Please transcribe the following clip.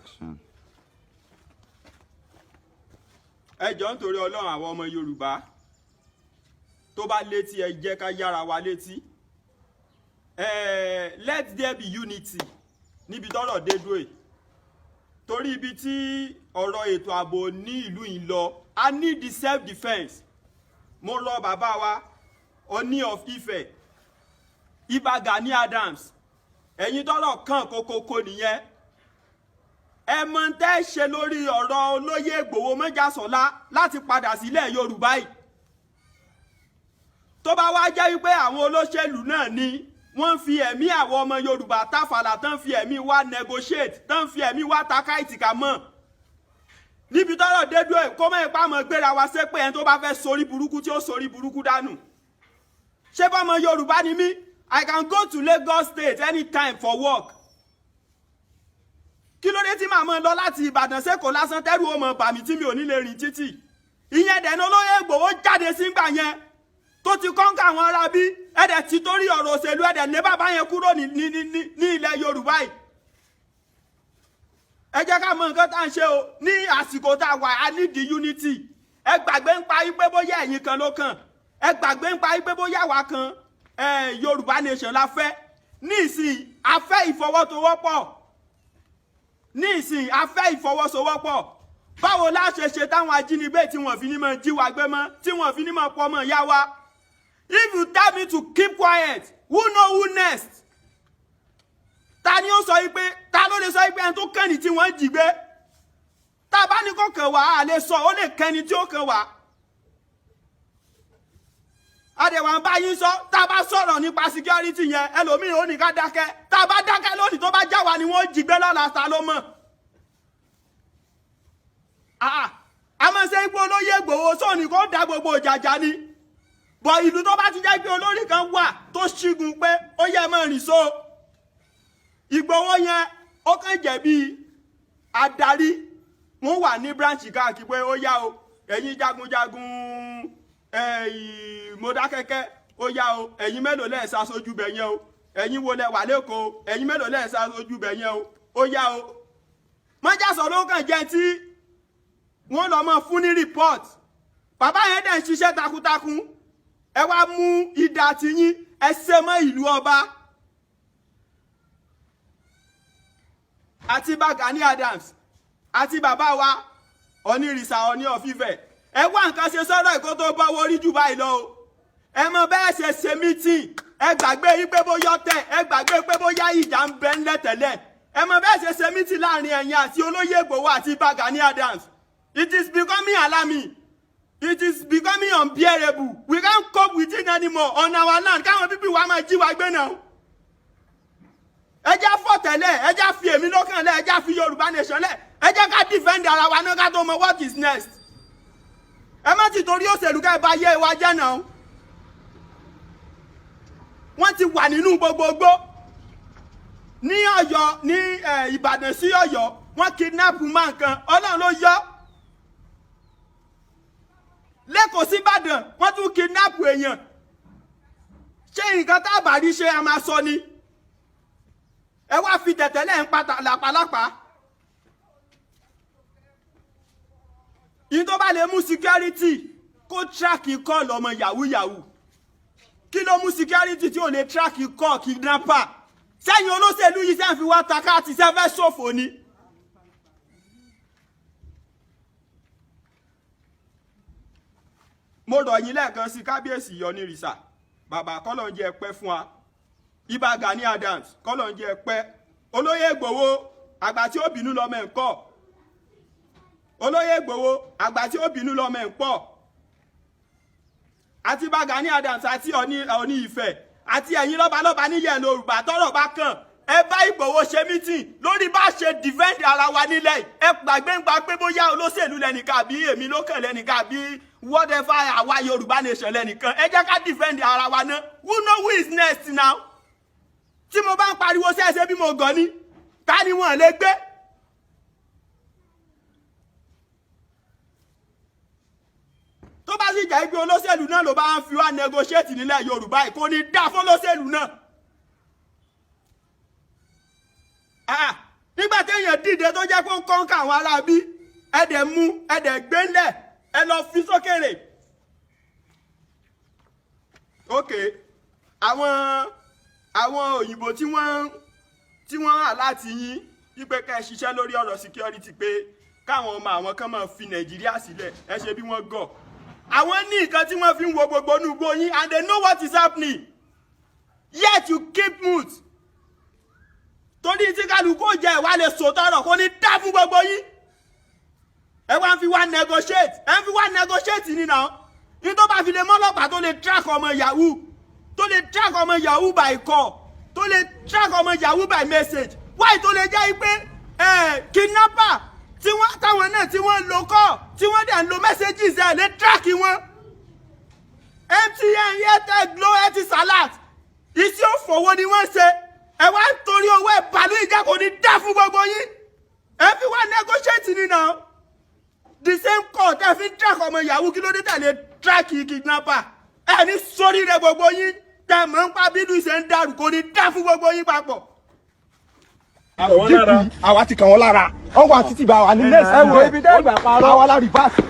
Action. Ẹ jọ̀ọ́ nítorí Ọlọ́run àwọn ọmọ Yorùbá tó bá létí ẹ jẹ́ ká yára wa létí. Let there be unity níbi tọ́rọ̀ dé dúró yìí. Torí ibi tí ọ̀rọ̀ ètò ààbò ní ìlú yìí lọ, I need the self defence. Mo rọ bàbá wa Ooni of Ife, Ìbà Gani Adams, ẹ̀yin tọ́rọ̀ kàn kókókó nìyẹn. Ẹ mọ̀ tẹ́ ṣe lórí ọ̀rọ̀ olóyè Ìgbòho Mọ́jàsọ́lá láti padà sílẹ̀ Yorùbá yìí. Tó bá wá jẹ́ wípé àwọn olóṣèlú náà ni wọ́n fi ẹ̀mí àwọn ọmọ Yorùbá táfàlà tán fi ẹ̀mí wá negotiate tán fi ẹ̀mí wá taká ìtìkà mọ́. Níbi tọ́rọ̀ dédú ẹ̀ kó mọ́ ipá mọ́ gbéra wa ṣépè ẹni tó bá fẹ́ sórí burúkú tí ó sórí burúkú dànù. Ṣé bọ́mọ Yorùbá ni mí? I can go to Lagos State anytime for work. Kí ló dé tí màá mọ́ lọ láti Ìbàdàn sẹ́kọ̀ọ́ lásán tẹ́rù ó mọ bàmí tí mi ò ní lè rìn títì. Ìyẹn dẹ̀ ní olóyè Ìgbòho jáde sígbà yẹn tó ti kọ́ńkà àwọn ará bí ẹ̀dẹ̀ ti torí ọ̀rọ̀ òṣèlú ẹ̀dẹ̀ lé bàbá yẹn kúrò ní ilẹ̀ Yorùbá yìí. Ẹ jẹ́ ká mọ nǹkan tá à ń ṣe o ní àsìkò tá a wà á need the unity. Ẹ gbàgbé ń pa ipé bóyá ẹ̀yin kan ló kàn. Ẹ gbàgbé ń pa ipé bóyá wa kan Yorùbá nation la fẹ́. Ní ìsìn a fẹ́ ìfọwọ́sowọ́pọ̀. Ní ìsìn a fẹ́ ìfọwọ́sowọ́pọ̀. Báwo la ṣe ṣe táwọn ajínigbé tí wọ́n fi ní mọ̀ jí wa gbé mọ́ tí wọ́n fi ní mọ̀ pọ̀ mọ́ yá wa. If you tell me to keep quiet, who know who next? Ta ni ó sọ yìí pé ta ló lè sọ yìí pé ẹni tó kẹ́ni tí wọ́n jí gbé? Tá bá ní kó kàn wá a lè sọ ó lè kẹ́ni tí ó kàn wá. Adẹ̀wà ń bá yín sọ tá bá sọ̀rọ̀ nípa security yẹn ẹlòmíì ó ní ká dákẹ́. Tá bá dákẹ́ lónìí tó bá já wa ni wọ́n jí gbé lọ́la ta ló mọ̀. A máa ṣe ipò olóyè Ìgbòho sóòní kó dá gbogbo ìjàjà ni. Bọ̀ ìlú tó bá ti jẹ́ pé olórí kan wà tó ṣígun pé ó yẹ mọ́ rìn so. Ìgbòho yẹn ó kàn jẹ́ bí adarí wọ́n wà ní branch káàkiri pé ó yá o ẹ̀yin jagunjagun Mọdákẹ́kẹ́ ó yá o ẹ̀yin mélòó lẹ́ẹ̀ sá sójú bẹ̀ yẹn o ẹ̀yin wo lẹ wà lẹ́kọ̀ọ́ ẹ̀yin mélòó lẹ́ẹ̀ sá sójú bẹ̀ yẹn o ó yá o. Mọ́jàsọ́ ló kàn jẹ́ tí wọ́n lọ mọ́ fún ní report. Bàbá yẹn dẹ̀ ń ṣiṣẹ́ takuntakun. Ẹ wá mú idà tiyín ẹ ṣe mọ́ ìlú ọba. Àti Ìbà Gani Adams àti bàbá wa Onírìṣà Ooni of Ife. Ẹ wá nǹkan ṣe sọ́dọ̀ ìkó tó bá wọrí jù báyìí lọ o. Ẹ mọ bẹ́ẹ̀ ṣe ṣe meeting. Ẹ gbàgbé yí pé bóyá tẹ̀ ẹ gbàgbé pé bóyá ìjà ń bẹ ńlẹ̀ tẹ́lẹ̀. Ẹ mọ bẹ́ẹ̀ ṣe ṣe meeting láàrin ẹ̀yin àti olóyè Ìgbòho àti Ìbà Gani Adams. It is becoming alarming. It is becoming unbearable. We can't cope with it anymore on our land. Káwọn pípì wa máa jí wa gbé náà. Ẹ jẹ́ fọ́ tẹ́lẹ̀, ẹ jẹ́ fi èmi lọ́kàn lẹ̀, ẹ jẹ́ fi Yorùbá nation lẹ̀, ẹ jẹ́ ká defend ara wa náà ká tó mọ what is next. Ẹ má ti torí òṣèlú ká ẹ bá yé wa jẹ́ náà. Wọ́n ti wà nínú gbogbogbò. Ní Ọ̀yọ́, ní Ìbàdàn sí Ọ̀yọ́, wọ́n kidnap máa kan, Ọlọ́run ló yọ. Lẹ́kọ̀ọ́ sí Ìbàdàn wọ́n tún kidnap èèyàn. Ṣé nǹkan tá a bá rí ṣe a máa sọ ni? Ẹ wá fi tẹ̀tẹ̀lẹ̀ ń pa làpàlápà. Yìí tó bá lè mú security kó track call ọmọ yahoo yahoo. Kí ló mú security tí ò lè track call kidnapper? Sẹ́yìn olóṣèlú yìí sẹ́yìn fi wá taká àti sẹ́fẹ́ ṣòfò ni. Mo rọ̀ yín lẹ́ẹ̀kan sí kábíyèsí Onírìṣà bàbá kọ́lọ̀ ń jẹ́ pẹ́ fún wa. Ìbà Gani Adams kọ́lọ̀ ń jẹ́ pẹ́. Olóyè Ìgbòho àgbà tí ó bínú lọ́mọ ẹ̀ ń kọ́. Olóyè Ìgbòho àgbà tí ó bínú lọ́mọ ẹ̀ ń pọ̀. Àti Ìbà Gani Adams àti Ooni Ife àti ẹ̀yin lọ́balọ́ba nílẹ̀ Yorùbá tọ́rọ̀ bá kàn. Ẹ bá Ìgbòho ṣe meeting lórí bá ṣe defend ara wa nílẹ̀. Ẹ gbàgbé ń gba pé bóyá olóṣèlú lẹ́nìkan àbí èmi ló kàn lẹ́nìkan àbí whatever àwa Yorùbá nation lẹ́nìkan. Ẹ jẹ́ ká defend ara wa náà. Who know who is next now? Tí mo bá ń pariwo ṣẹ́ṣẹ́ bí mo gàn ní, ta ni wọ́n lè gbé? Tó bá sì jẹ́ pé olóṣèlú náà ló bá ń fi wá negotiate nílẹ̀ Yorùbá kò ní dá fún olóṣèlú náà. nígbà téèyàn dìde tó jẹ́ kó ń kọ́ńkà àwọn aráabí ẹ̀dẹ̀ mú ẹ̀dẹ̀ gbẹ́ńlẹ̀ ẹ lọ fi sókèrè. ok àwọn òyìnbó tí wọ́n hà láti yín wípé ká ẹ ṣiṣẹ́ lórí ọ̀rọ̀ security pé káwọn ọmọ àwọn kan máa fi Nàìjíríà sílẹ̀ ẹ ṣe bí wọ́n gọ̀. àwọn ní nǹkan tí wọ́n fi ń wo gbogbo inú yín and they know what is happening yet you keep mute. torí tí kálukú jẹ́ ìwà lè sòtọ́rọ̀ kò ní dá fún gbogbo yín. ẹ wá ń fi wá negotiate ẹ ń fi wá negotiate nínú ní tó bá fi lè mọ́lọ́pàá tó lè track ọmọ yahoo tó lè track ọmọ yahoo by call tó lè track ọmọ yahoo by message why tó lè jẹ́ pé kidnapper tí wọ́n táwọn náà tí wọ́n lo call tí wọ́n dẹ̀ ń lo messages ẹ̀ lè track wọn. MTN Airtel Glo Etisalat iṣẹ́ òfòwò ni wọ́n ṣe ẹ wá ń torí owó ẹ̀ bàálù ìjà kò ní dá fún gbogbo yín ẹ fi wá negotiate nínú the same court ẹ fi track ọmọ yahoo kí ló dé tẹ̀lé track kidnapper ẹ ní sórí rẹ gbogbo yín tẹ mọ̀ ń pa bídùn ṣe ń dàrú kò ní dá fún gbogbo yín papọ̀. àwa ti kàn wọ́n lára wọ́n wà títí bá wa ní next ẹ wo ibi dẹ́gbà parọ́ àwa la reverse.